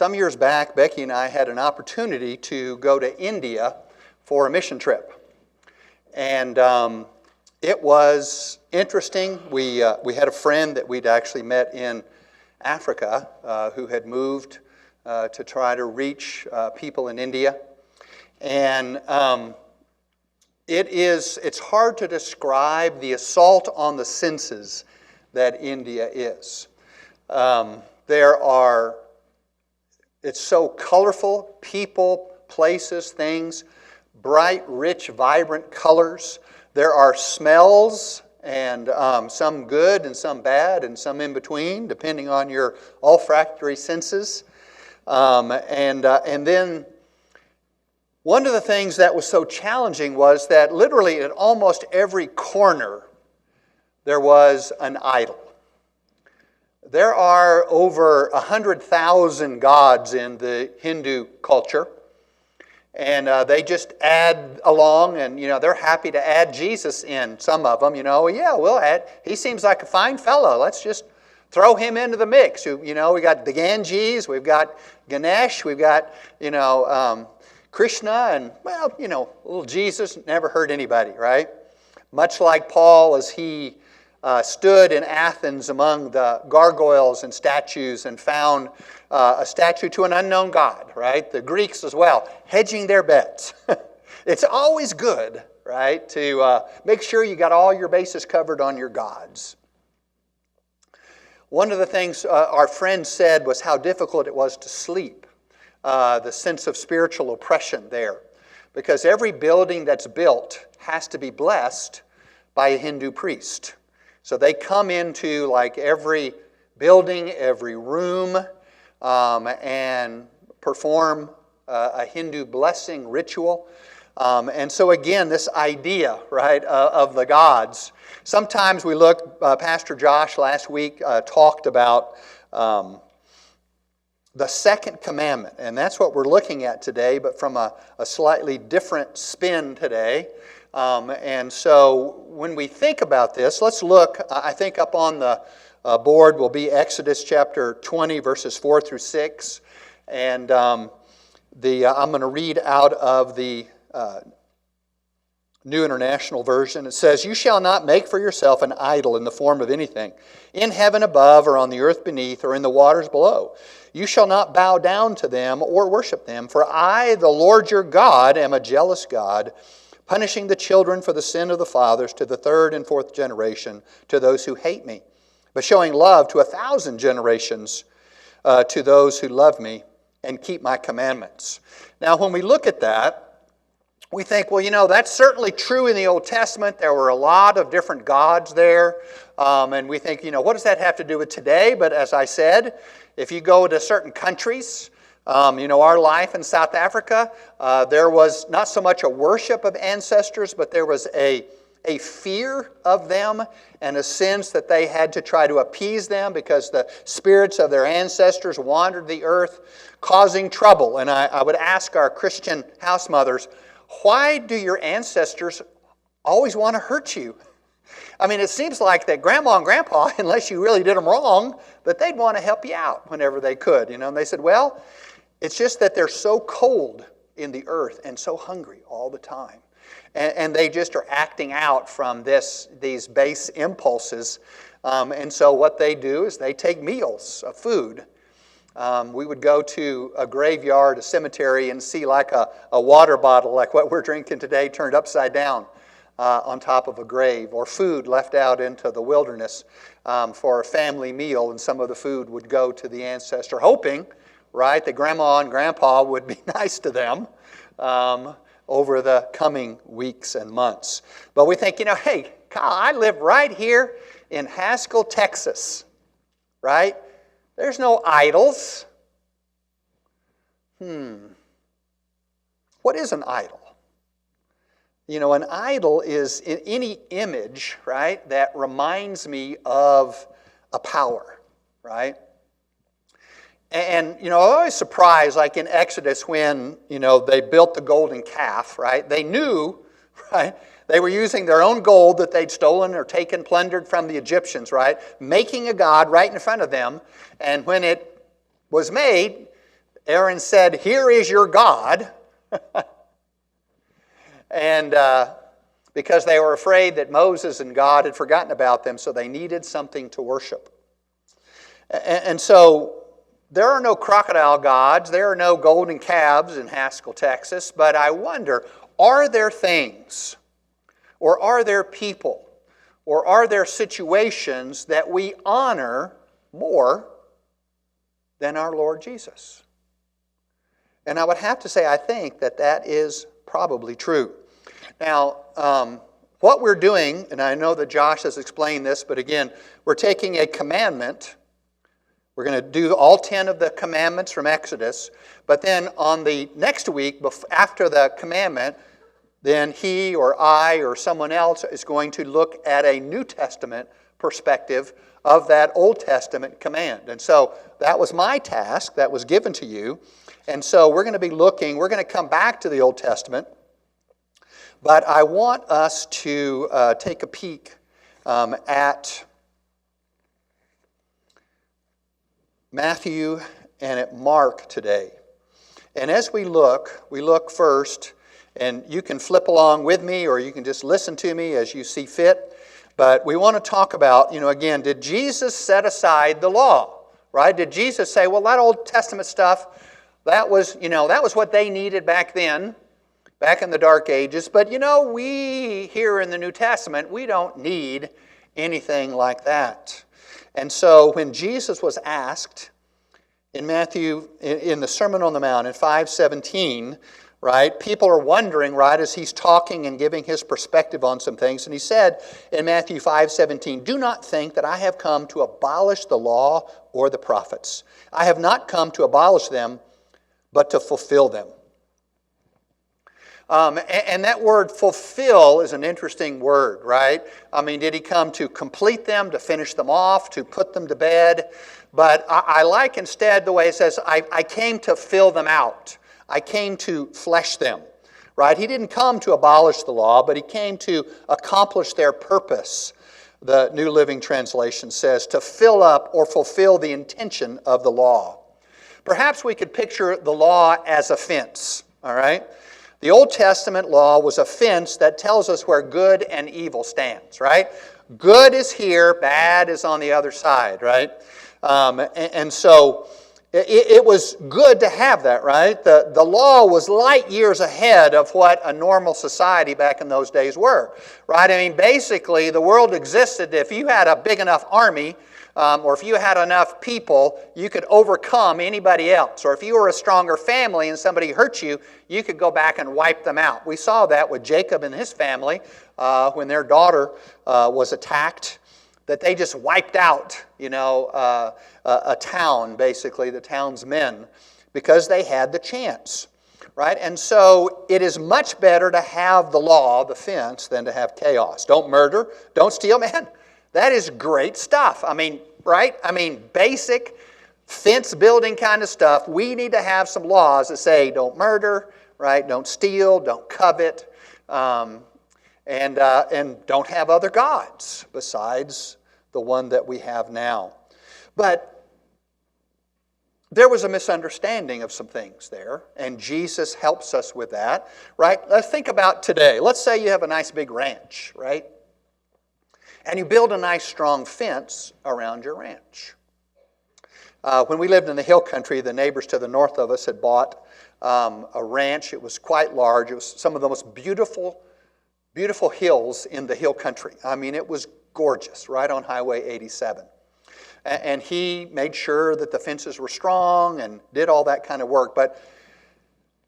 Some years back, Becky and I had an opportunity to go to India for a mission trip. And it was interesting. We had a friend that we'd actually met in Africa who had moved to try to reach people in India. And it's hard to describe the assault on the senses that India is. It's so colorful, people, places, things, bright, rich, vibrant colors. There are smells, and some good and some bad and some in between, depending on your olfactory senses. And then one of the things that was so challenging was that literally at almost every corner there was an idol. There are over 100,000 gods in the Hindu culture. And they just add along, and they're happy to add Jesus in. Some of them, yeah, we'll add. He seems like a fine fellow. Let's just throw him into the mix. We got the Ganges, we've got Ganesh, we've got Krishna, and little Jesus never hurt anybody, right? Much like Paul as he stood in Athens among the gargoyles and statues and found a statue to an unknown god, right? The Greeks as well, hedging their bets. It's always good, right, to make sure you got all your bases covered on your gods. One of the things our friend said was how difficult it was to sleep, the sense of spiritual oppression there. Because every building that's built has to be blessed by a Hindu priest. So they come into like every building, every room, and perform a Hindu blessing ritual. And so again, this idea, right, of the gods. Sometimes we look, Pastor Josh last week talked about the second commandment, and that's what we're looking at today, but from a slightly different spin today. And so when we think about this, let's look, I think up on the board will be Exodus chapter 20, verses 4 through 6. And I'm going to read out of the New International Version. It says, "You shall not make for yourself an idol in the form of anything, in heaven above or on the earth beneath or in the waters below. You shall not bow down to them or worship them, for I, the Lord your God, am a jealous God, punishing the children for the sin of the fathers to the third and fourth generation to those who hate me, but showing love to 1,000 generations to those who love me and keep my commandments." Now, when we look at that, we think, well, that's certainly true in the Old Testament. There were a lot of different gods there. And we think, what does that have to do with today? But as I said, if you go to certain countries, our life in South Africa, there was not so much a worship of ancestors, but there was a fear of them and a sense that they had to try to appease them because the spirits of their ancestors wandered the earth, causing trouble. And I would ask our Christian house mothers, why do your ancestors always want to hurt you? I mean, it seems like that Grandma and Grandpa, unless you really did them wrong, that they'd want to help you out whenever they could. And they said, well, it's just that they're so cold in the earth and so hungry all the time. And they just are acting out from these base impulses. And so what they do is they take meals of food. We would go to a graveyard, a cemetery, and see like a water bottle, like what we're drinking today, turned upside down on top of a grave, or food left out into the wilderness for a family meal, and some of the food would go to the ancestor, hoping, right, that Grandma and Grandpa would be nice to them over the coming weeks and months. But we think, hey, Kyle, I live right here in Haskell, Texas, right? There's no idols. What is an idol? An idol is any image, right, that reminds me of a power, right? And, I'm always surprised, like in Exodus when, they built the golden calf, right? They knew, right, they were using their own gold that they'd stolen or taken, plundered from the Egyptians, right? Making a god right in front of them. And when it was made, Aaron said, "Here is your God." And because they were afraid that Moses and God had forgotten about them, so they needed something to worship. And so there are no crocodile gods, there are no golden calves in Haskell, Texas, but I wonder, are there things, or are there people, or are there situations that we honor more than our Lord Jesus? And I would have to say, I think that that is probably true. Now, what we're doing, and I know that Josh has explained this, but again, we're taking a commandment. We're going to do all 10 of the commandments from Exodus, but then on the next week, after the commandment, then he or I or someone else is going to look at a New Testament perspective of that Old Testament command. And so that was my task that was given to you. And so we're going to be looking, we're going to come back to the Old Testament, but I want us to take a peek at Matthew and at Mark today. And as we look first, and you can flip along with me or you can just listen to me as you see fit. But we want to talk about, again, did Jesus set aside the law? Right? Did Jesus say, well, that Old Testament stuff, that was what they needed back then, back in the Dark Ages. But, we here in the New Testament, we don't need anything like that. And so when Jesus was asked in Matthew, in the Sermon on the Mount, in 5:17, right, people are wondering, right, as he's talking and giving his perspective on some things. And he said in Matthew 5:17, "Do not think that I have come to abolish the law or the prophets. I have not come to abolish them, but to fulfill them." And that word fulfill is an interesting word, right? I mean, did he come to complete them, to finish them off, to put them to bed? But I like instead the way it says, I came to fill them out. I came to flesh them, right? He didn't come to abolish the law, but he came to accomplish their purpose. The New Living Translation says, to fill up or fulfill the intention of the law. Perhaps we could picture the law as a fence, all right? The Old Testament law was a fence that tells us where good and evil stands, right? Good is here, bad is on the other side, right? And so it was good to have that, right? The law was light years ahead of what a normal society back in those days were, right? I mean, basically, the world existed. If you had a big enough army, or if you had enough people, you could overcome anybody else. Or if you were a stronger family and somebody hurt you, you could go back and wipe them out. We saw that with Jacob and his family when their daughter was attacked, that they just wiped out, a town, basically, the town's men, because they had the chance, right? And so it is much better to have the law, the fence, than to have chaos. Don't murder, don't steal. Man, that is great stuff. I mean, right? I mean, basic fence building kind of stuff. We need to have some laws that say don't murder, right? Don't steal, don't covet, and don't have other gods besides the one that we have now. But there was a misunderstanding of some things there, and Jesus helps us with that, right? Let's think about today. Let's say you have a nice big ranch, right? And you build a nice strong fence around your ranch. When we lived in the hill country, the neighbors to the north of us had bought a ranch. It was quite large. It was some of the most beautiful hills in the hill country. I mean, it was gorgeous, right on Highway 87. And he made sure that the fences were strong and did all that kind of work. But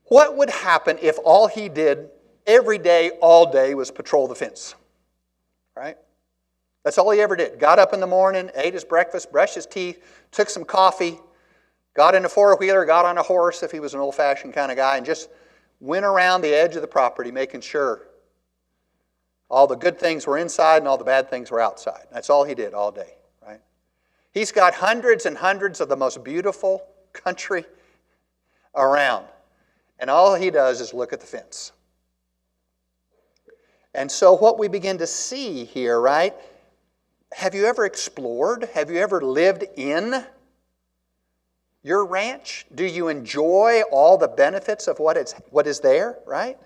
what would happen if all he did every day, all day, was patrol the fence? Right? That's all he ever did. Got up in the morning, ate his breakfast, brushed his teeth, took some coffee, got in a four-wheeler, got on a horse if he was an old-fashioned kind of guy, and just went around the edge of the property making sure all the good things were inside and all the bad things were outside. That's all he did all day, right? He's got hundreds and hundreds of the most beautiful country around, and all he does is look at the fence. And so what we begin to see here, right? Have you ever explored? Have you ever lived in your ranch? Do you enjoy all the benefits of what is there, right?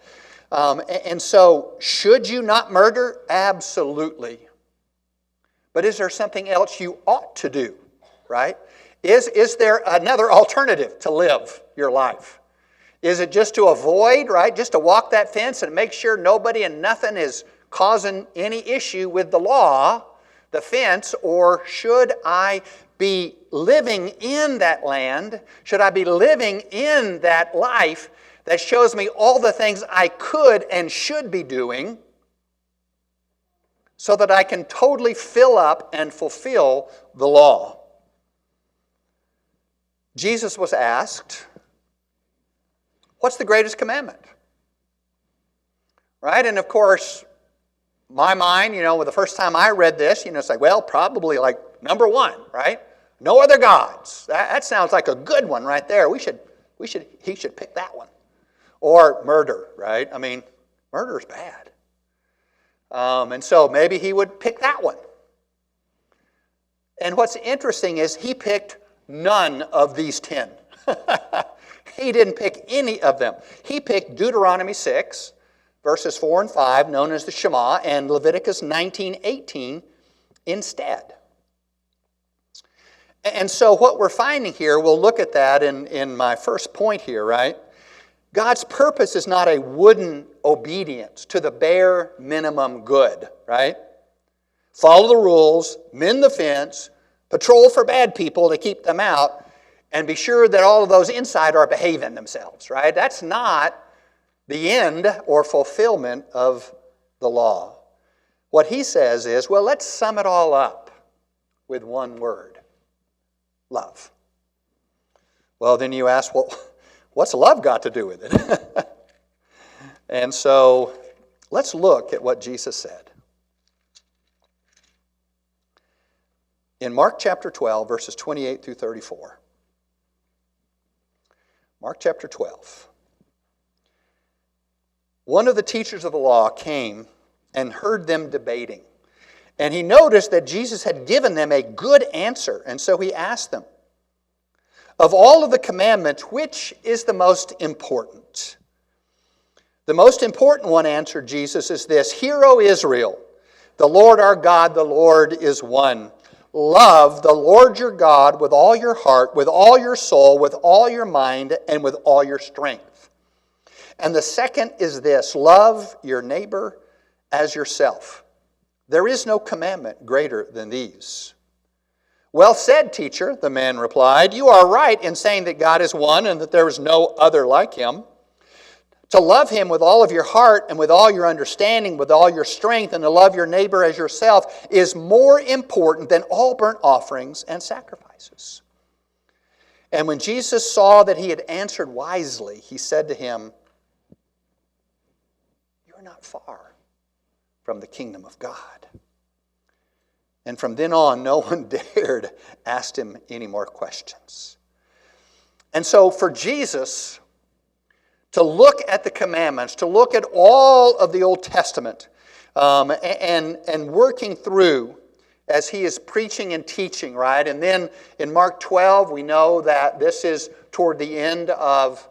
And so, should you not murder? Absolutely. But is there something else you ought to do, right? Is there another alternative to live your life? Is it just to avoid, right? Just to walk that fence and make sure nobody and nothing is causing any issue with the law, the fence, or should I be living in that land? Should I be living in that life that shows me all the things I could and should be doing so that I can totally fill up and fulfill the law? Jesus was asked, what's the greatest commandment? Right? And of course, my mind, the first time I read this, it's like, well, probably like number 1, right? No other gods. That sounds like a good one right there. He should pick that one. Or murder, right? I mean, murder is bad. And so maybe he would pick that one. And what's interesting is he picked none of these 10. He didn't pick any of them. He picked Deuteronomy 6, verses 4 and 5, known as the Shema, and Leviticus 19:18 instead. And so what we're finding here, we'll look at that in my first point here, right? God's purpose is not a wooden obedience to the bare minimum good, right? Follow the rules, mend the fence, patrol for bad people to keep them out, and be sure that all of those inside are behaving themselves, right? That's not the end or fulfillment of the law. What he says is, well, let's sum it all up with one word: love. Well, then you ask, well, what's love got to do with it? And so let's look at what Jesus said. In Mark chapter 12, verses 28 through 34. Mark chapter 12. One of the teachers of the law came and heard them debating. And he noticed that Jesus had given them a good answer. And so he asked them, of all of the commandments, which is the most important? The most important one, answered Jesus, is this: Hear, O Israel, the Lord our God, the Lord is one. Love the Lord your God with all your heart, with all your soul, with all your mind, and with all your strength. And the second is this: love your neighbor as yourself. There is no commandment greater than these. Well said, teacher, the man replied. You are right in saying that God is one and that there is no other like him. To love him with all of your heart and with all your understanding, with all your strength, and to love your neighbor as yourself is more important than all burnt offerings and sacrifices. And when Jesus saw that he had answered wisely, he said to him, You are not far from the kingdom of God. And from then on, no one dared ask him any more questions. And so for Jesus to look at the commandments, to look at all of the Old Testament, and working through as he is preaching and teaching, right? And then in Mark 12, we know that this is toward the end of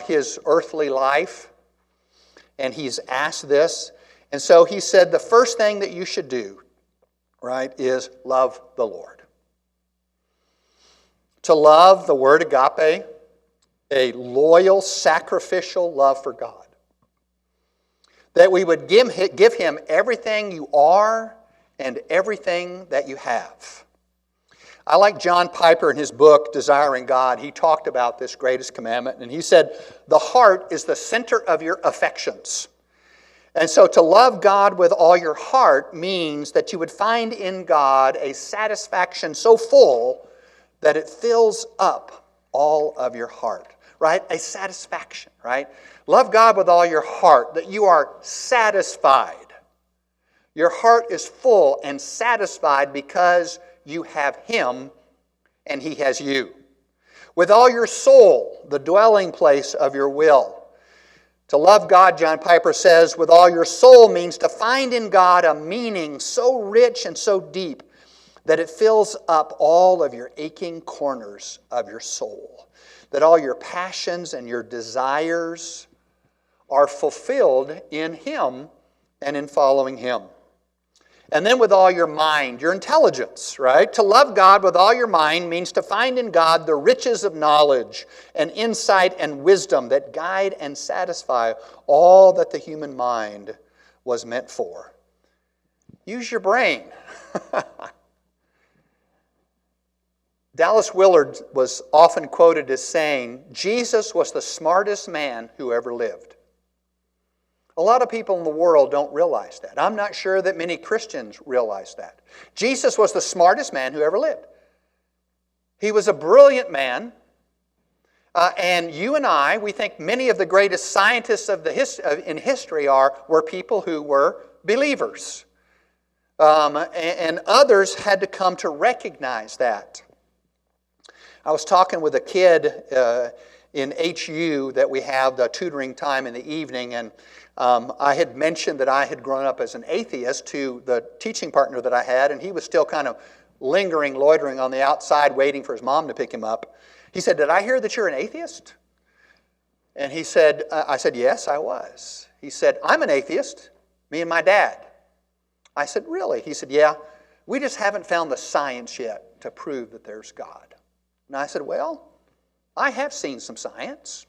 his earthly life. And he's asked this. And so he said the first thing that you should do, right, is love the Lord. To love, the word agape, a loyal, sacrificial love for God. That we would give him everything you are and everything that you have. I like John Piper in his book, Desiring God. He talked about this greatest commandment, and he said, the heart is the center of your affections. And so to love God with all your heart means that you would find in God a satisfaction so full that it fills up all of your heart, right? A satisfaction, right? Love God with all your heart, that you are satisfied. Your heart is full and satisfied because you have Him and He has you. With all your soul, the dwelling place of your will. To love God, John Piper says, with all your soul means to find in God a meaning so rich and so deep that it fills up all of your aching corners of your soul, that all your passions and your desires are fulfilled in Him and in following Him. And then with all your mind, your intelligence, right? To love God with all your mind means to find in God the riches of knowledge and insight and wisdom that guide and satisfy all that the human mind was meant for. Use your brain. Dallas Willard was often quoted as saying, Jesus was the smartest man who ever lived. A lot of people in the world don't realize that. I'm not sure that many Christians realize that. Jesus was the smartest man who ever lived. He was a brilliant man. And you and I, we think many of the greatest scientists in history were people who were believers. And others had to come to recognize that. I was talking with a kid in HU that we have the tutoring time in the evening, and I had mentioned that I had grown up as an atheist to the teaching partner that I had, and he was still kind of loitering on the outside, waiting for his mom to pick him up. He said, "Did I hear that you're an atheist?" And he said, I said, "Yes, I was." He said, "I'm an atheist, me and my dad." I said, "Really?" He said, "Yeah, we just haven't found the science yet to prove that there's God." And I said, "Well, I have seen some science,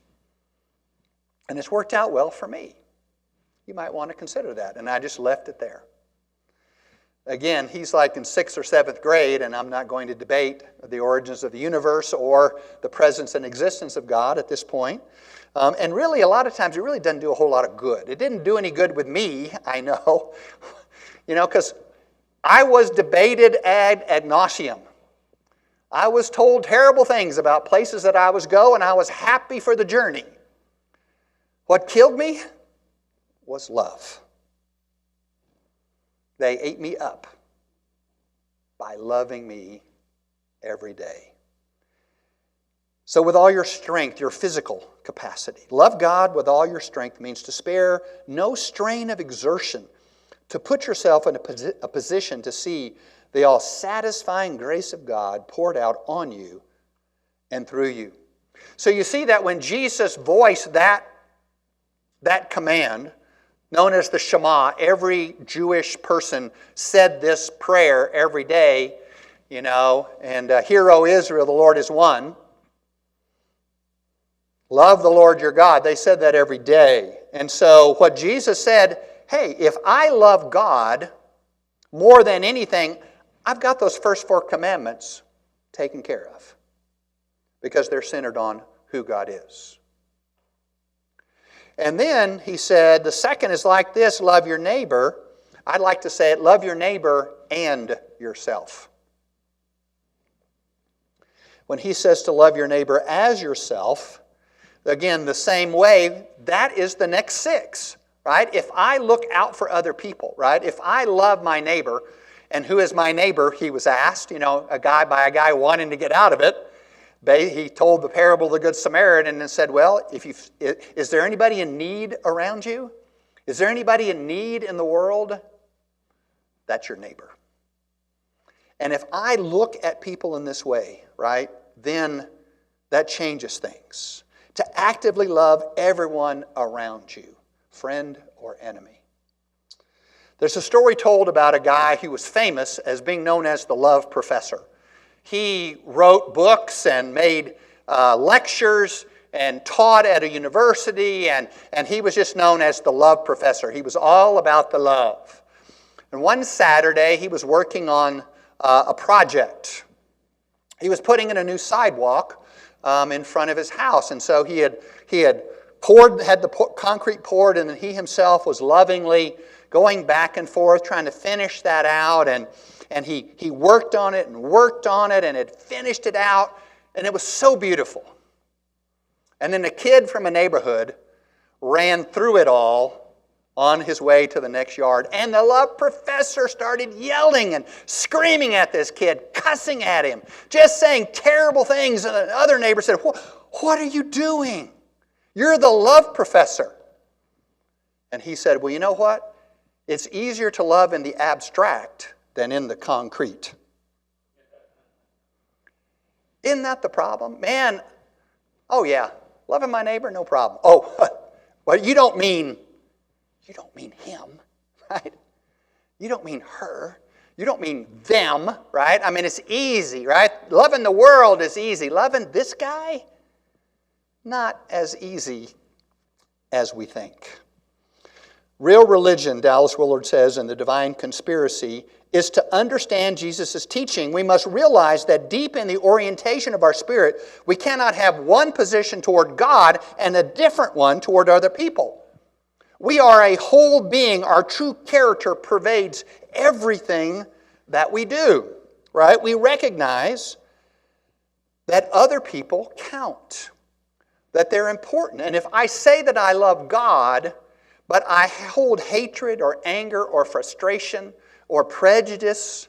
and it's worked out well for me. You might want to consider that." And I just left it there. Again, he's like in 6th or 7th grade, and I'm not going to debate the origins of the universe or the presence and existence of God at this point. And really, a lot of times, it really doesn't do a whole lot of good. It didn't do any good with me, I know, because I was debated ad nauseum. I was told terrible things about places that I was going, and I was happy for the journey. What killed me was love. They ate me up by loving me every day. So with all your strength, your physical capacity, love God with all your strength means to spare no strain of exertion, to put yourself in a position to see the all-satisfying grace of God poured out on you and through you. So you see that when Jesus voiced that command, known as the Shema, every Jewish person said this prayer every day, and "Hear, O Israel, the Lord is one. Love the Lord your God." They said that every day. And so what Jesus said, hey, if I love God more than anything, I've got those first 4 commandments taken care of because they're centered on who God is. And then he said, the second is like this, love your neighbor. I'd like to say it, love your neighbor and yourself. When he says to love your neighbor as yourself, again, the same way, that is the next 6, right? If I look out for other people, right? If I love my neighbor, and who is my neighbor, he was asked, a guy wanting to get out of it. He told the parable of the Good Samaritan and said, well, is there anybody in need around you? Is there anybody in need in the world? That's your neighbor. And if I look at people in this way, right, then that changes things. To actively love everyone around you, friend or enemy. There's a story told about a guy who was famous as being known as the love professor. He wrote books and made lectures and taught at a university, and he was just known as the love professor. He was all about the love. And one Saturday, he was working on a project. He was putting in a new sidewalk in front of his house, and so he had the concrete poured, and then he himself was lovingly going back and forth, trying to finish that out, and he worked on it and had finished it out, and it was so beautiful. And then a kid from a neighborhood ran through it all on his way to the next yard, and the love professor started yelling and screaming at this kid, cussing at him, just saying terrible things, and the other neighbor said, "What are you doing? You're the love professor." And he said, well, you know what? It's easier to love in the abstract than in the concrete. Isn't that the problem? Man, oh yeah, loving my neighbor, no problem. Oh, well, you don't mean him, right? You don't mean her. You don't mean them, right? I mean, it's easy, right? Loving the world is easy. Loving this guy, not as easy as we think. Real religion, Dallas Willard says in The Divine Conspiracy, is to understand Jesus' teaching. We must realize that deep in the orientation of our spirit, we cannot have one position toward God and a different one toward other people. We are a whole being. Our true character pervades everything that we do, right? We recognize that other people count, that they're important. And if I say that I love God, but I hold hatred or anger or frustration or prejudice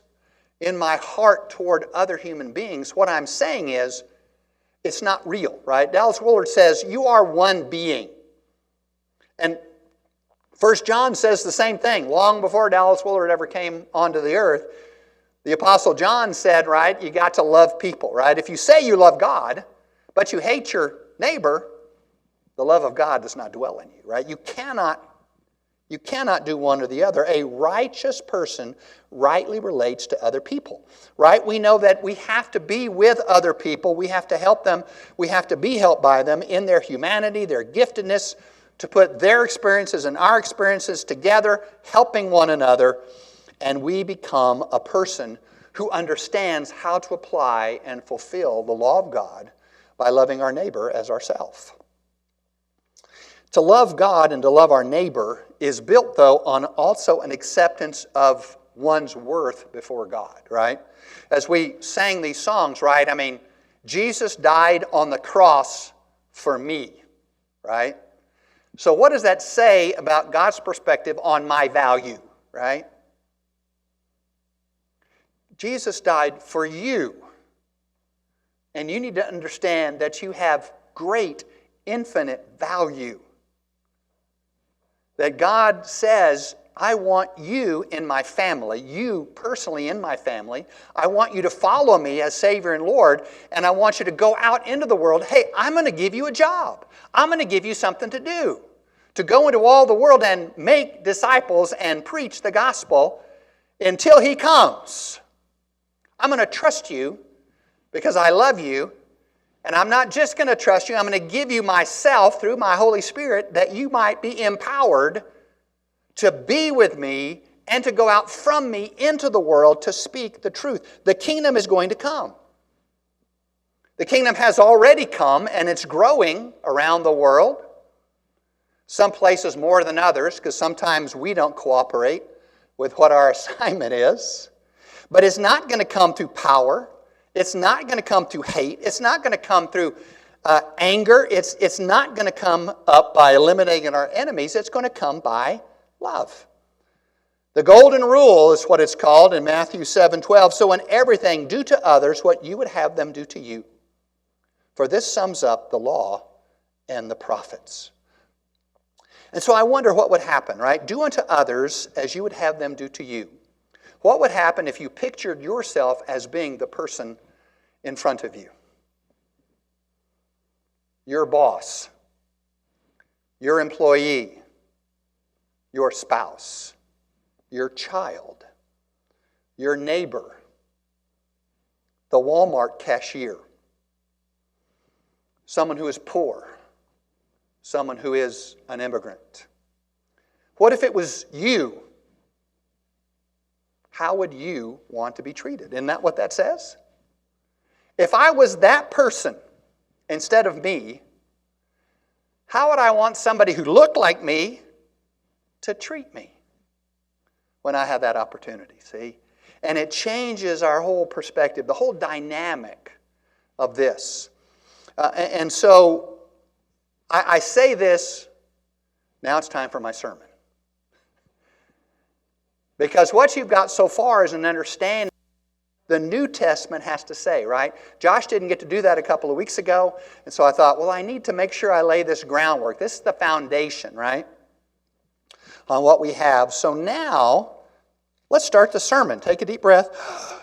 in my heart toward other human beings, what I'm saying is it's not real, right? Dallas Willard says, you are one being. And 1 John says the same thing. Long before Dallas Willard ever came onto the earth, the Apostle John said, right, you got to love people, right? If you say you love God, but you hate your neighbor, the love of God does not dwell in you, right? You cannot do one or the other. A righteous person rightly relates to other people, right? We know that we have to be with other people. We have to help them. We have to be helped by them in their humanity, their giftedness, to put their experiences and our experiences together, helping one another, and we become a person who understands how to apply and fulfill the law of God by loving our neighbor as ourselves. To love God and to love our neighbor is built, though, on also an acceptance of one's worth before God, right? As we sang these songs, right? I mean, Jesus died on the cross for me, right? So what does that say about God's perspective on my value, right? Jesus died for you. And you need to understand that you have great, infinite value. That God says, I want you in my family, you personally in my family. I want you to follow me as Savior and Lord, and I want you to go out into the world. Hey, I'm going to give you a job. I'm going to give you something to do. To go into all the world and make disciples and preach the gospel until He comes. I'm going to trust you because I love you. And I'm not just going to trust you, I'm going to give you myself through my Holy Spirit that you might be empowered to be with me and to go out from me into the world to speak the truth. The kingdom is going to come. The kingdom has already come and it's growing around the world. Some places more than others because sometimes we don't cooperate with what our assignment is. But it's not going to come through power. It's not going to come through hate. It's not going to come through anger. It's not going to come up by eliminating our enemies. It's going to come by love. The golden rule is what it's called in Matthew 7:12. So in everything, do to others what you would have them do to you. For this sums up the law and the prophets. And so I wonder what would happen, right? Do unto others as you would have them do to you. What would happen if you pictured yourself as being the person in front of you? Your boss, your employee, your spouse, your child, your neighbor, the Walmart cashier, someone who is poor, someone who is an immigrant. What if it was you? How would you want to be treated? Isn't that what that says? If I was that person instead of me, how would I want somebody who looked like me to treat me when I have that opportunity, see? And it changes our whole perspective, the whole dynamic of this. And so I say this, now it's time for my sermon. Because what you've got so far is an understanding the New Testament has to say, right? Josh didn't get to do that a couple of weeks ago, and so I thought, well, I need to make sure I lay this groundwork. This is the foundation, right, on what we have. So now, let's start the sermon. Take a deep breath.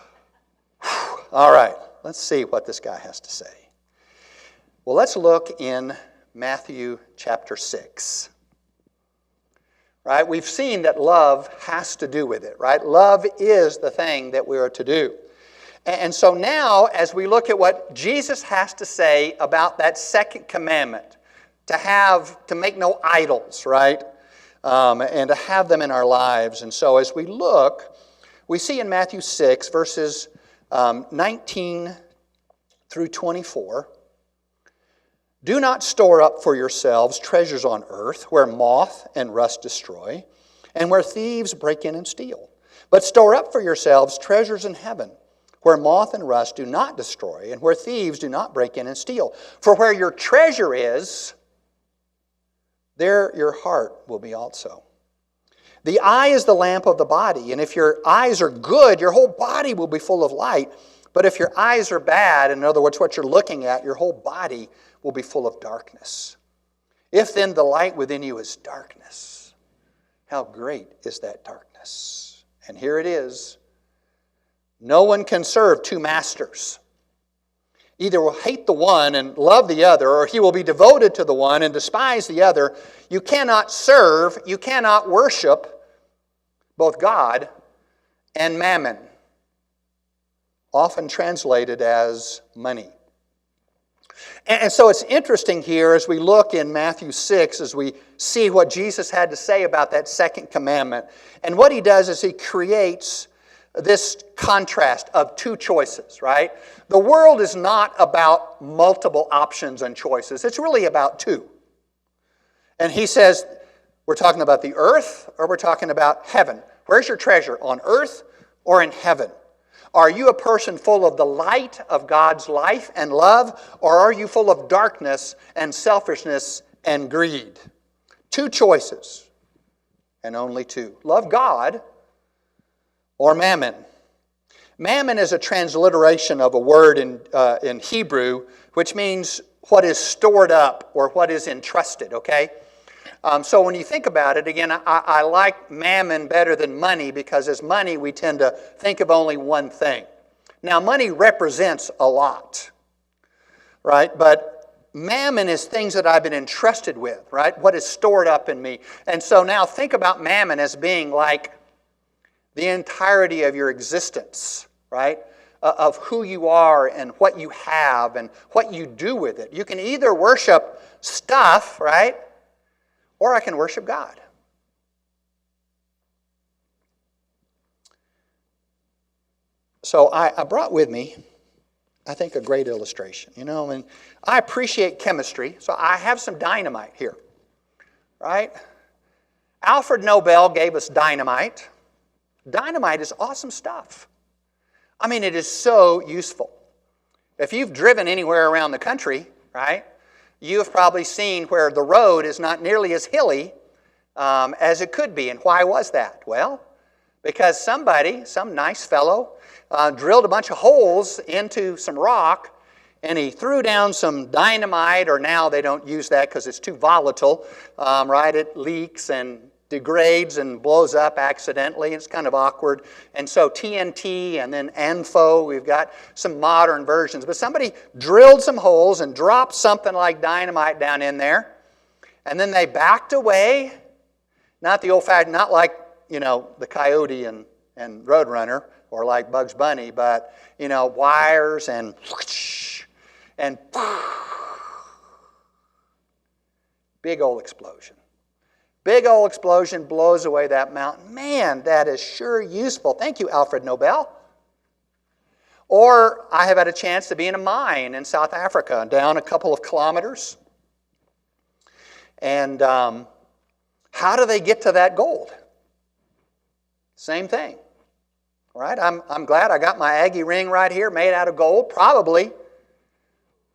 All right, let's see what this guy has to say. Well, let's look in Matthew chapter 6. Right? We've seen that love has to do with it, right? Love is the thing that we are to do. And so now, as we look at what Jesus has to say about that second commandment, to make no idols, right? And to have them in our lives. And so as we look, we see in Matthew 6, verses 19 through 24, "Do not store up for yourselves treasures on earth, where moth and rust destroy, and where thieves break in and steal. But store up for yourselves treasures in heaven, where moth and rust do not destroy, and where thieves do not break in and steal. For where your treasure is, there your heart will be also. The eye is the lamp of the body, and if your eyes are good, your whole body will be full of light. But if your eyes are bad, in other words, what you're looking at, your whole body will be full of darkness. If then the light within you is darkness, how great is that darkness?" And here it is. "No one can serve two masters. Either will hate the one and love the other, or he will be devoted to the one and despise the other. You cannot serve, you cannot worship both God and mammon," often translated as money. And so it's interesting here as we look in Matthew 6, as we see what Jesus had to say about that second commandment. And what he does is he creates this contrast of two choices, right? The world is not about multiple options and choices. It's really about two. And he says, we're talking about the earth or we're talking about heaven. Where's your treasure? On earth or in heaven? Are you a person full of the light of God's life and love, or are you full of darkness and selfishness and greed? Two choices, and only two. Love God or mammon. Mammon is a transliteration of a word in Hebrew, which means what is stored up or what is entrusted, okay? So when you think about it, again, I like mammon better than money because as money we tend to think of only one thing. Now money represents a lot, right? But mammon is things that I've been entrusted with, right? What is stored up in me. And so now think about mammon as being like the entirety of your existence, right? Of who you are and what you have and what you do with it. You can either worship stuff, right? Or I can worship God. So I brought with me, I think, a great illustration. You know, and I appreciate chemistry, so I have some dynamite here, right? Alfred Nobel gave us dynamite. Dynamite is awesome stuff. I mean, it is so useful. If you've driven anywhere around the country, right, you have probably seen where the road is not nearly as hilly as it could be. And why was that? Well, because somebody, some nice fellow, drilled a bunch of holes into some rock, and he threw down some dynamite, or now they don't use that because it's too volatile, right? It leaks and degrades and blows up accidentally. It's kind of awkward. And so TNT and then ANFO, we've got some modern versions. But somebody drilled some holes and dropped something like dynamite down in there. And then they backed away. Not the old-fashioned, not like, you know, the Coyote and Roadrunner or like Bugs Bunny, but, you know, wires and big old explosion. Big old explosion blows away that mountain. Man, that is sure useful. Thank you, Alfred Nobel. Or I have had a chance to be in a mine in South Africa, down a couple of kilometers. And how do they get to that gold? Same thing, right? I'm glad I got my Aggie ring right here, made out of gold, probably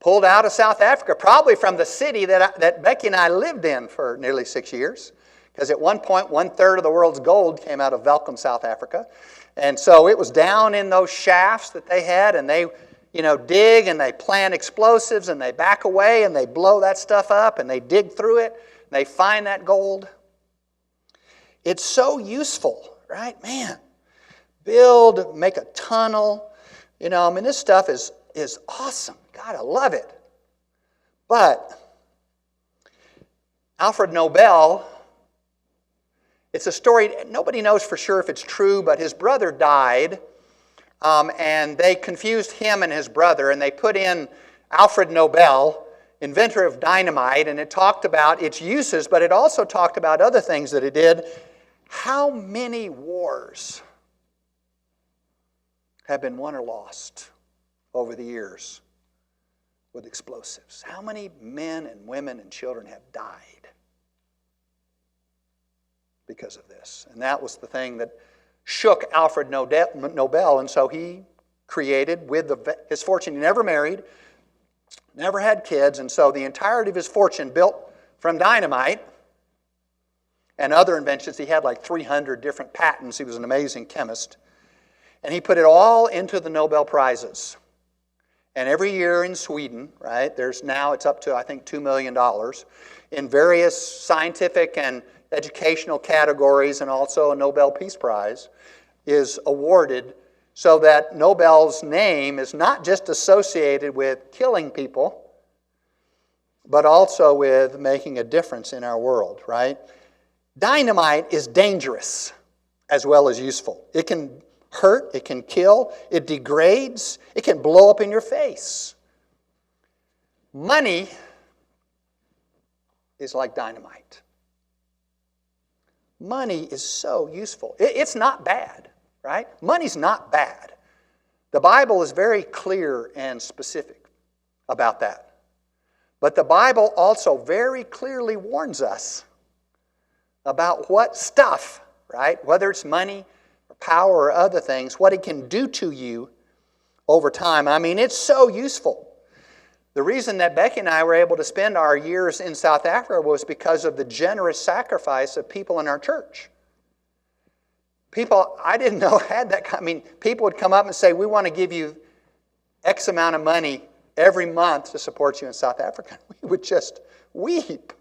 pulled out of South Africa, probably from the city that Becky and I lived in for nearly 6 years. Because at one point, 1/3 of the world's gold came out of Welkom, South Africa. And so it was down in those shafts that they had, and they, you know, dig and they plant explosives and they back away and they blow that stuff up and they dig through it and they find that gold. It's so useful, right? Man, build, make a tunnel. You know, I mean, this stuff is is awesome. God, I love it. But Alfred Nobel, it's a story, nobody knows for sure if it's true, but his brother died, and they confused him and his brother, and they put in Alfred Nobel, inventor of dynamite, and it talked about its uses, but it also talked about other things that it did. How many wars have been won or lost over the years with explosives? How many men and women and children have died because of this? And that was the thing that shook Alfred Nobel, and so he created, with his fortune, he never married, never had kids, and so the entirety of his fortune built from dynamite and other inventions. He had like 300 different patents. He was an amazing chemist. And he put it all into the Nobel Prizes. And every year in Sweden, right, it's up to, I think, $2 million in various scientific and educational categories, and also a Nobel Peace Prize is awarded, so that Nobel's name is not just associated with killing people, but also with making a difference in our world, right? Dynamite is dangerous as well as useful. It can hurt, it can kill, it degrades, it can blow up in your face. Money is like dynamite. Money is so useful. It's not bad, right? Money's not bad. The Bible is very clear and specific about that. But the Bible also very clearly warns us about what stuff, right, whether it's money or power or other things, what it can do to you over time. I mean, it's so useful. The reason that Becky and I were able to spend our years in South Africa was because of the generous sacrifice of people in our church. People I didn't know had that kind. I mean, people would come up and say, we want to give you X amount of money every month to support you in South Africa. We would just weep.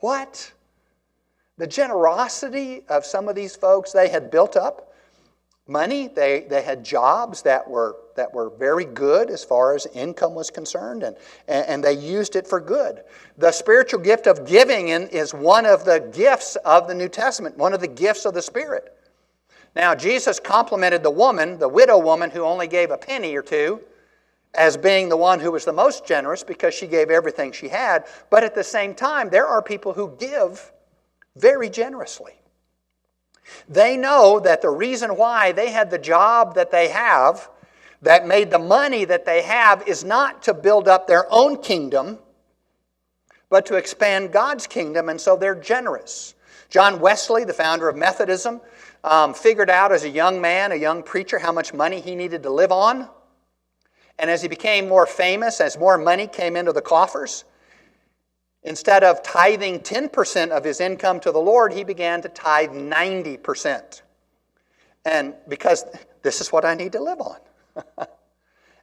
What? The generosity of some of these folks, they had built up money. They had jobs that were very good as far as income was concerned, and they used it for good. The spiritual gift of giving is one of the gifts of the New Testament, one of the gifts of the Spirit. Now, Jesus complimented the widow woman who only gave a penny or two, as being the one who was the most generous because she gave everything she had. But at the same time, there are people who give very generously. They know that the reason why they had the job that they have, that made the money that they have, is not to build up their own kingdom, but to expand God's kingdom, and so they're generous. John Wesley, the founder of Methodism, figured out as a young man, a young preacher, how much money he needed to live on. And as he became more famous, as more money came into the coffers, instead of tithing 10% of his income to the Lord, he began to tithe 90%. And because this is what I need to live on.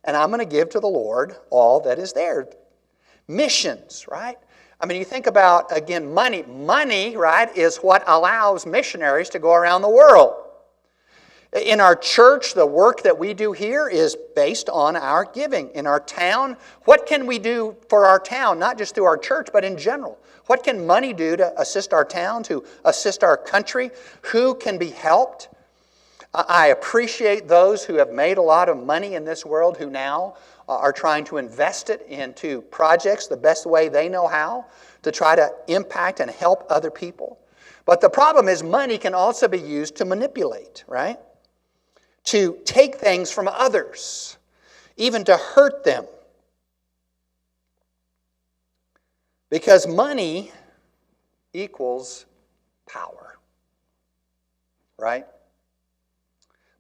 And I'm going to give to the Lord all that is there. Missions, right? I mean, you think about, again, money. Money, right, is what allows missionaries to go around the world. In our church, the work that we do here is based on our giving. In our town, what can we do for our town, not just through our church, but in general? What can money do to assist our town, to assist our country? Who can be helped? I appreciate those who have made a lot of money in this world who now are trying to invest it into projects the best way they know how to try to impact and help other people. But the problem is money can also be used to manipulate, right? To take things from others, even to hurt them. Because money equals power, right?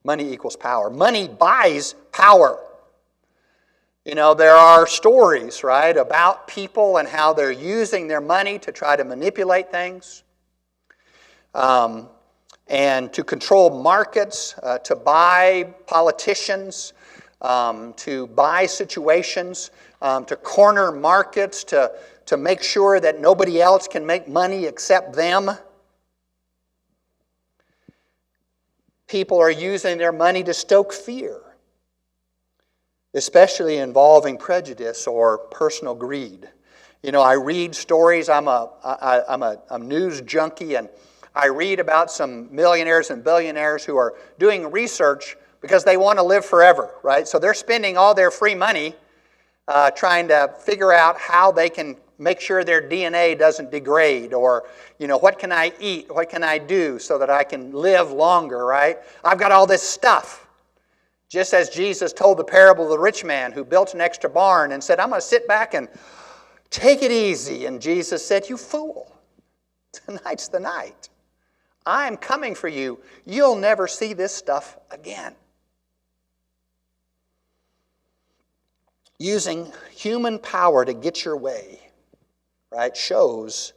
Money equals power. Money buys power. You know, there are stories, right, about people and how they're using their money to try to manipulate things. And to control markets, to buy politicians, to buy situations, to corner markets, to make sure that nobody else can make money except them. People are using their money to stoke fear. especially involving prejudice or personal greed. You know, I read stories. I'm a news junkie, and I read about some millionaires and billionaires who are doing research because they want to live forever, right? So they're spending all their free money trying to figure out how they can make sure their DNA doesn't degrade, or, you know, what can I eat? What can I do so that I can live longer, right? I've got all this stuff. Just as Jesus told the parable of the rich man who built an extra barn and said, I'm going to sit back and take it easy. And Jesus said, you fool, tonight's the night. I'm coming for you. You'll never see this stuff again. Using human power to get your way, right, shows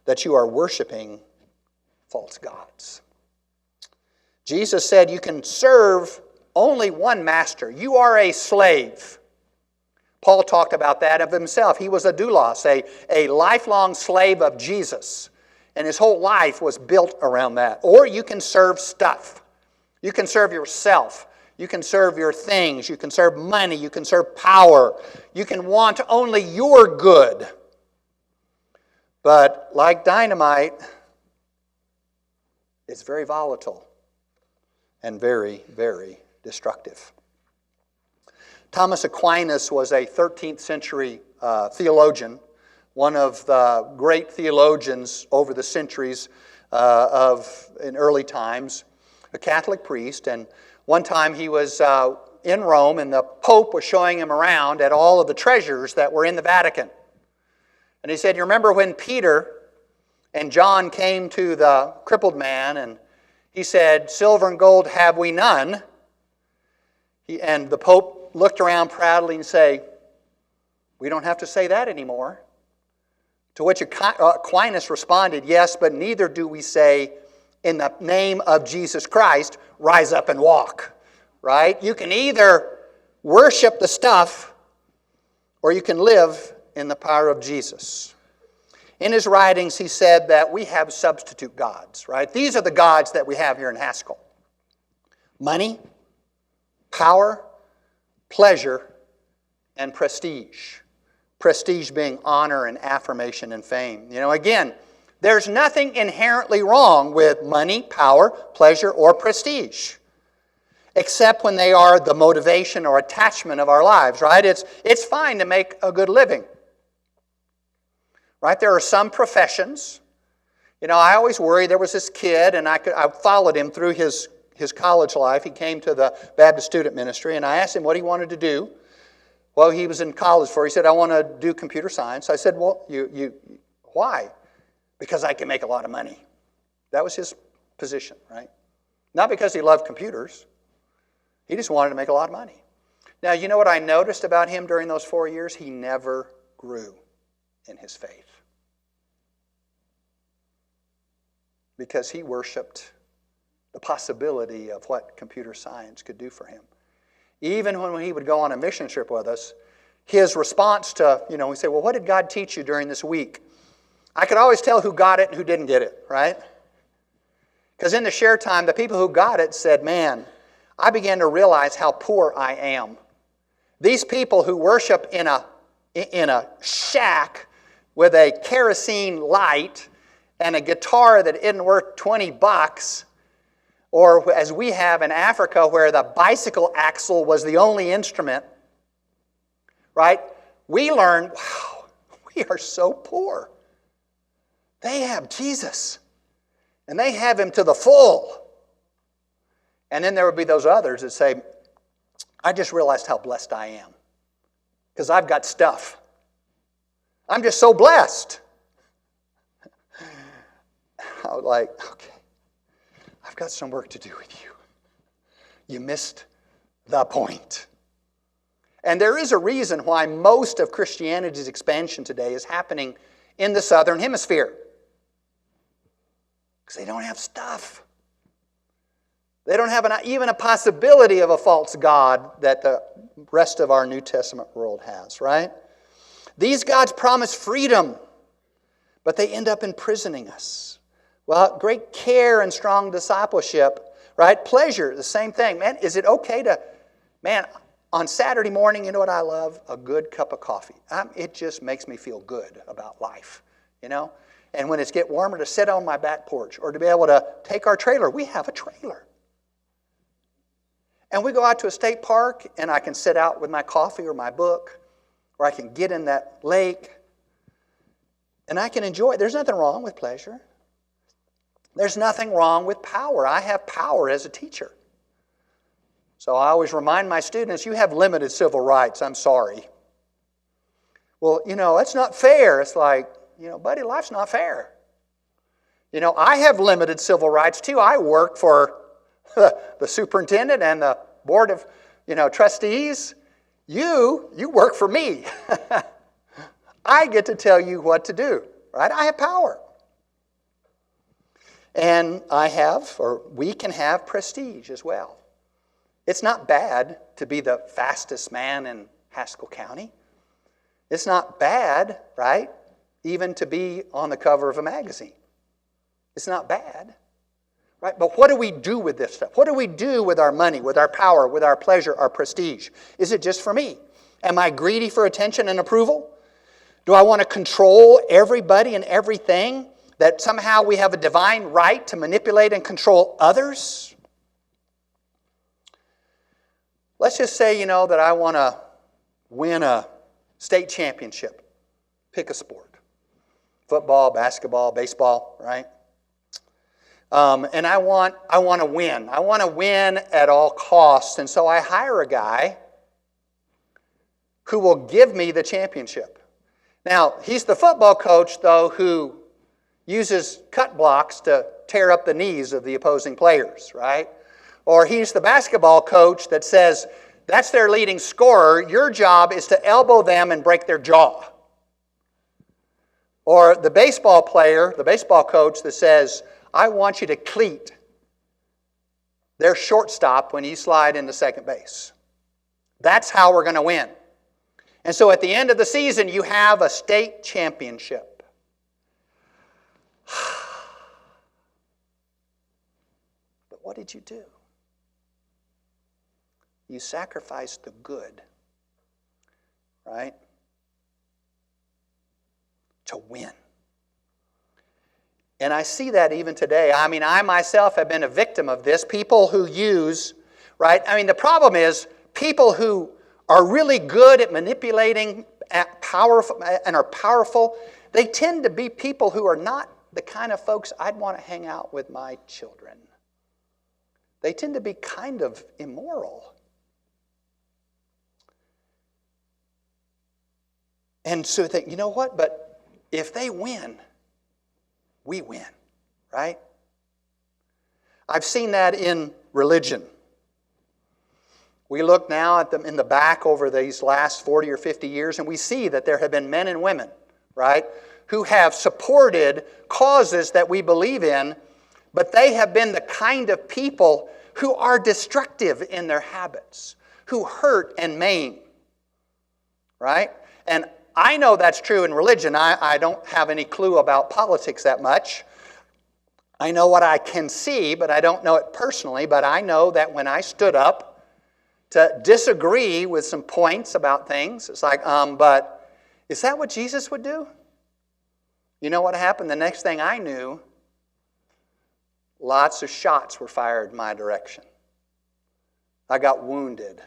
that you are worshiping false gods. Jesus said you can serve only one master. You are a slave. Paul talked about that of himself. He was a doulos, a lifelong slave of Jesus. And his whole life was built around that. Or you can serve stuff. You can serve yourself. You can serve your things. You can serve money. You can serve power. You can want only your good. But like dynamite, it's very volatile and very, very destructive. Thomas Aquinas was a 13th century theologian, one of the great theologians over the centuries in early times, a Catholic priest. And one time he was in Rome, and the Pope was showing him around at all of the treasures that were in the Vatican. And he said, you remember when Peter and John came to the crippled man, and he said, silver and gold have we none. And the Pope looked around proudly and said, we don't have to say that anymore. To which Aquinas responded, yes, but neither do we say, in the name of Jesus Christ, rise up and walk. Right? You can either worship the stuff, or you can live in the power of Jesus. In his writings, he said that we have substitute gods. Right? These are the gods that we have here in Haskell. Money, power, pleasure, and prestige. Prestige being honor and affirmation and fame. You know, again, there's nothing inherently wrong with money, power, pleasure, or prestige, except when they are the motivation or attachment of our lives, right? It's fine to make a good living, right? There are some professions. You know, I always worry. There was this kid, and I followed him through his college life. He came to the Baptist student ministry, and I asked him what he wanted to do. Well, he was in college for. He said, I want to do computer science. I said, well, why? Because I can make a lot of money. That was his position, right? Not because he loved computers. He just wanted to make a lot of money. Now, you know what I noticed about him during those 4 years? He never grew in his faith. Because he worshiped the possibility of what computer science could do for him. Even when he would go on a mission trip with us, his response to, we say, well, what did God teach you during this week? I could always tell who got it and who didn't get it, right? Because in the share time, the people who got it said, man, I began to realize how poor I am. These people who worship in a shack with a kerosene light and a guitar that isn't worth $20, or as we have in Africa where the bicycle axle was the only instrument, right? We learn, wow, we are so poor. They have Jesus, and they have Him to the full. And then there would be those others that say, I just realized how blessed I am because I've got stuff. I'm just so blessed. I was like, okay, I've got some work to do with you. You missed the point. And there is a reason why most of Christianity's expansion today is happening in the southern hemisphere. Because they don't have stuff. They don't have even a possibility of a false god that the rest of our New Testament world has, right? These gods promise freedom, but they end up imprisoning us. Well, great care and strong discipleship, right? Pleasure, the same thing. Man, is it okay to, on Saturday morning, you know what I love? A good cup of coffee. It just makes me feel good about life, you know? And when it's get warmer, to sit on my back porch or to be able to take our trailer. We have a trailer. And we go out to a state park, and I can sit out with my coffee or my book, or I can get in that lake, and I can enjoy it. There's nothing wrong with pleasure. There's nothing wrong with power. I have power as a teacher. So I always remind my students, you have limited civil rights. I'm sorry. Well, that's not fair. It's like, buddy, life's not fair. I have limited civil rights too. I work for the superintendent and the board of, trustees. You work for me. I get to tell you what to do, right? I have power. And we can have prestige as well. It's not bad to be the fastest man in Haskell County. It's not bad, right, even to be on the cover of a magazine. It's not bad, right? But what do we do with this stuff? What do we do with our money, with our power, with our pleasure, our prestige? Is it just for me? Am I greedy for attention and approval? Do I want to control everybody and everything? That somehow we have a divine right to manipulate and control others? Let's just say, that I want to win a state championship. Pick a sport. Football, basketball, baseball, right? And I want to win. I want to win at all costs. And so I hire a guy who will give me the championship. Now, he's the football coach, though, who uses cut blocks to tear up the knees of the opposing players, right? Or he's the basketball coach that says, that's their leading scorer. Your job is to elbow them and break their jaw. Or the baseball player, the baseball coach that says, I want you to cleat their shortstop when you slide into second base. That's how we're going to win. And so at the end of the season, you have a state championship. But what did you do? You sacrificed the good, right? To win. And I see that even today. I myself have been a victim of this. People who use, right? The problem is people who are really good at manipulating powerful and are powerful, they tend to be people who are not the kind of folks I'd want to hang out with my children. They tend to be kind of immoral. And so they think, you know what? But if they win, we win, right? I've seen that in religion. We look now in the back over these last 40 or 50 years, and we see that there have been men and women, right, who have supported causes that we believe in, but they have been the kind of people who are destructive in their habits, who hurt and maim, right? And I know that's true in religion. I don't have any clue about politics that much. I know what I can see, but I don't know it personally. But I know that when I stood up to disagree with some points about things, it's like, but is that what Jesus would do? You know what happened? The next thing I knew, lots of shots were fired in my direction. I got wounded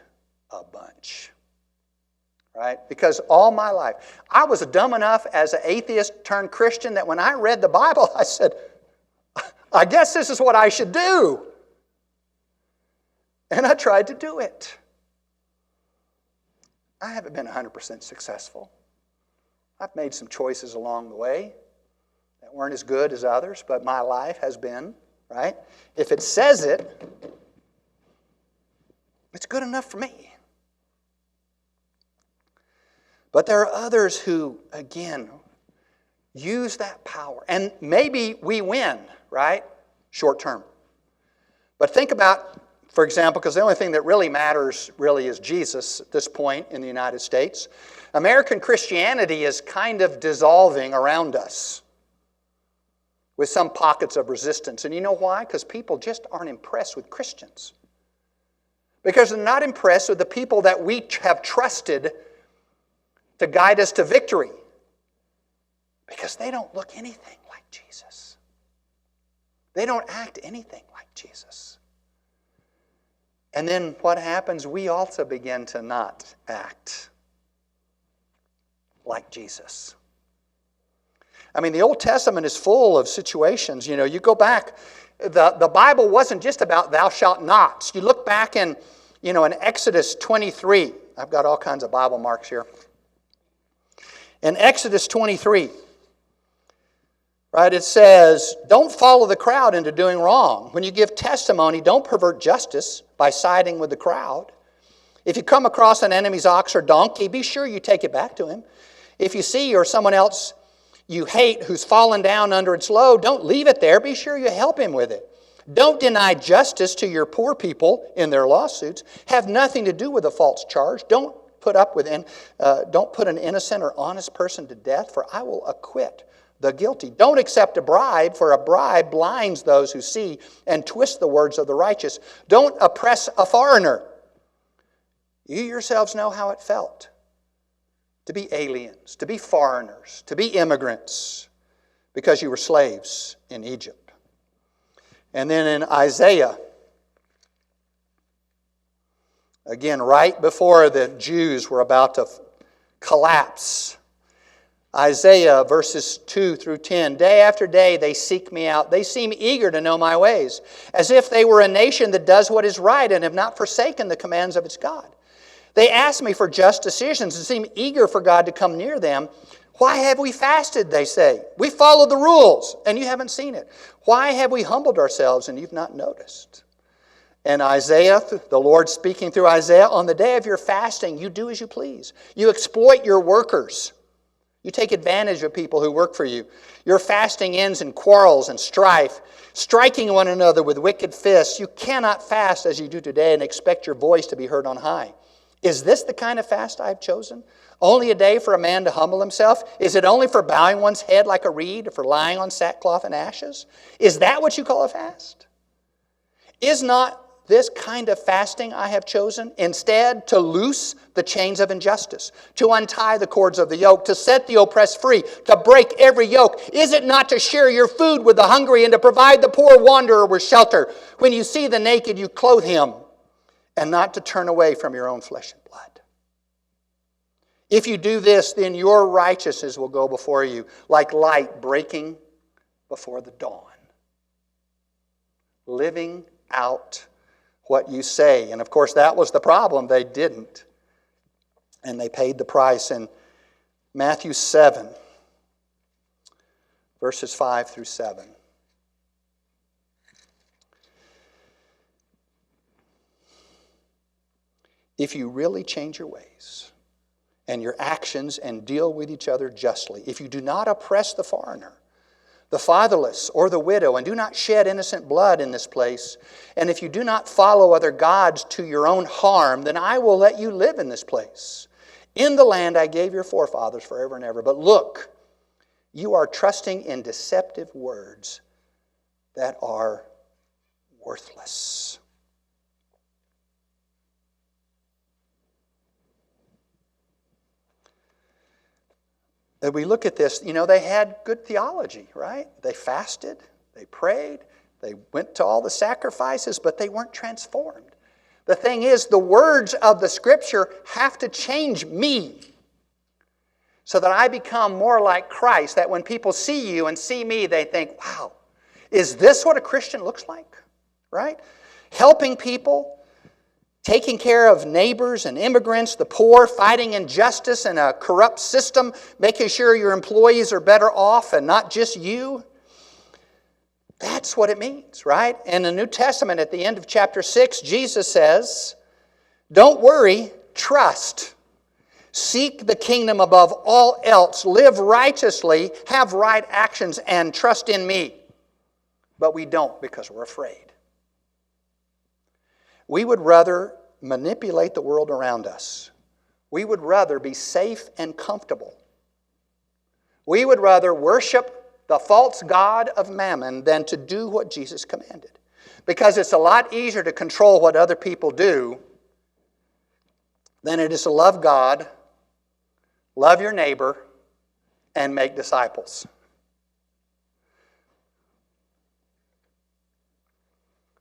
a bunch. Right? Because all my life, I was dumb enough as an atheist turned Christian that when I read the Bible, I said, I guess this is what I should do. And I tried to do it. I haven't been 100% successful. I've made some choices along the way that weren't as good as others, but my life has been, right? If it says it, it's good enough for me. But there are others who, again, use that power. And maybe we win, right? Short term. But think about, for example, because the only thing that really matters really is Jesus at this point in the United States. American Christianity is kind of dissolving around us with some pockets of resistance. And you know why? Because people just aren't impressed with Christians. Because they're not impressed with the people that we have trusted to guide us to victory. Because they don't look anything like Jesus. They don't act anything like Jesus. And then what happens? We also begin to not act like Jesus. I mean, the Old Testament is full of situations. You know, you go back, the Bible wasn't just about thou shalt nots. You look back in Exodus 23. I've got all kinds of Bible marks here. In Exodus 23, right, it says, don't follow the crowd into doing wrong. When you give testimony, don't pervert justice by siding with the crowd. If you come across an enemy's ox or donkey, be sure you take it back to him. If you see or someone else you hate who's fallen down under its load, don't leave it there. Be sure you help him with it. Don't deny justice to your poor people in their lawsuits. Have nothing to do with a false charge. Don't put an innocent or honest person to death, for I will acquit the guilty. Don't accept a bribe, for a bribe blinds those who see and twist the words of the righteous. Don't oppress a foreigner. You yourselves know how it felt to be aliens, to be foreigners, to be immigrants, because you were slaves in Egypt. And then in Isaiah, again, right before the Jews were about to collapse, Isaiah verses 2 through 10, day after day they seek me out. They seem eager to know my ways, as if they were a nation that does what is right and have not forsaken the commands of its God. They ask me for just decisions and seem eager for God to come near them. Why have we fasted, they say? We followed the rules, and you haven't seen it. Why have we humbled ourselves, and you've not noticed? And Isaiah, the Lord speaking through Isaiah, on the day of your fasting, you do as you please. You exploit your workers. You take advantage of people who work for you. Your fasting ends in quarrels and strife, striking one another with wicked fists. You cannot fast as you do today and expect your voice to be heard on high. Is this the kind of fast I have chosen? Only a day for a man to humble himself? Is it only for bowing one's head like a reed or for lying on sackcloth and ashes? Is that what you call a fast? Is not this kind of fasting I have chosen? Instead, to loose the chains of injustice, to untie the cords of the yoke, to set the oppressed free, to break every yoke. Is it not to share your food with the hungry and to provide the poor wanderer with shelter? When you see the naked, you clothe him, and not to turn away from your own flesh and blood. If you do this, then your righteousness will go before you like light breaking before the dawn. Living out what you say. And of course, that was the problem. They didn't. And they paid the price. In Matthew 7, verses 5 through 7. If you really change your ways and your actions and deal with each other justly, if you do not oppress the foreigner, the fatherless, or the widow, and do not shed innocent blood in this place, and if you do not follow other gods to your own harm, then I will let you live in this place, in the land I gave your forefathers forever and ever. But look, you are trusting in deceptive words that are worthless. As we look at this, they had good theology, right? They fasted, they prayed, they went to all the sacrifices, but they weren't transformed. The thing is, the words of the Scripture have to change me so that I become more like Christ, that when people see you and see me, they think, wow, is this what a Christian looks like, right? Helping people, taking care of neighbors and immigrants, the poor, fighting injustice in a corrupt system, making sure your employees are better off and not just you. That's what it means, right? In the New Testament, at the end of chapter 6, Jesus says, don't worry, trust. Seek the kingdom above all else. Live righteously, have right actions, and trust in me. But we don't because we're afraid. We would rather manipulate the world around us. We would rather be safe and comfortable. We would rather worship the false god of mammon than to do what Jesus commanded. Because it's a lot easier to control what other people do Then it is to love God, love your neighbor, and make disciples.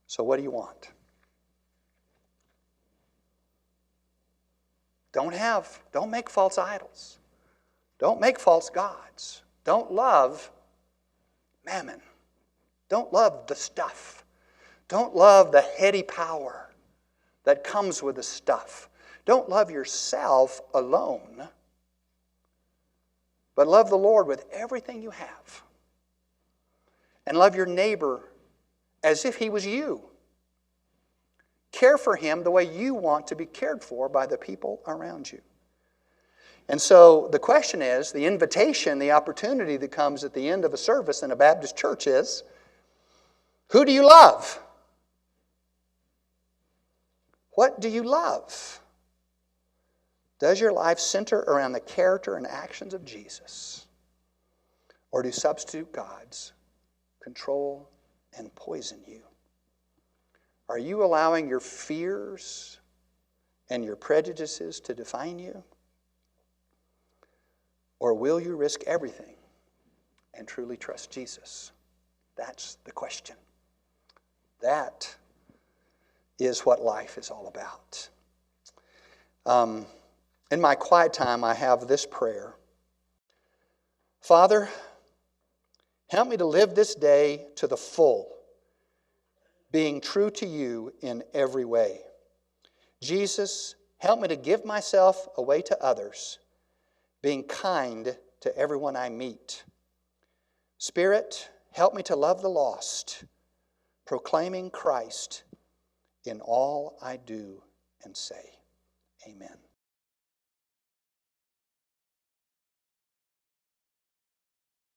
So what do you want? Don't make false idols. Don't make false gods. Don't love mammon. Don't love the stuff. Don't love the heady power that comes with the stuff. Don't love yourself alone, but love the Lord with everything you have. And love your neighbor as if he was you. Care for him the way you want to be cared for by the people around you. And so the question is, the invitation, the opportunity that comes at the end of a service in a Baptist church is, who do you love? What do you love? Does your life center around the character and actions of Jesus? Or do substitute gods control and poison you? Are you allowing your fears and your prejudices to define you? Or will you risk everything and truly trust Jesus? That's the question. That is what life is all about. In my quiet time, I have this prayer. Father, help me to live this day to the full, being true to you in every way. Jesus, help me to give myself away to others, being kind to everyone I meet. Spirit, help me to love the lost, proclaiming Christ in all I do and say. Amen.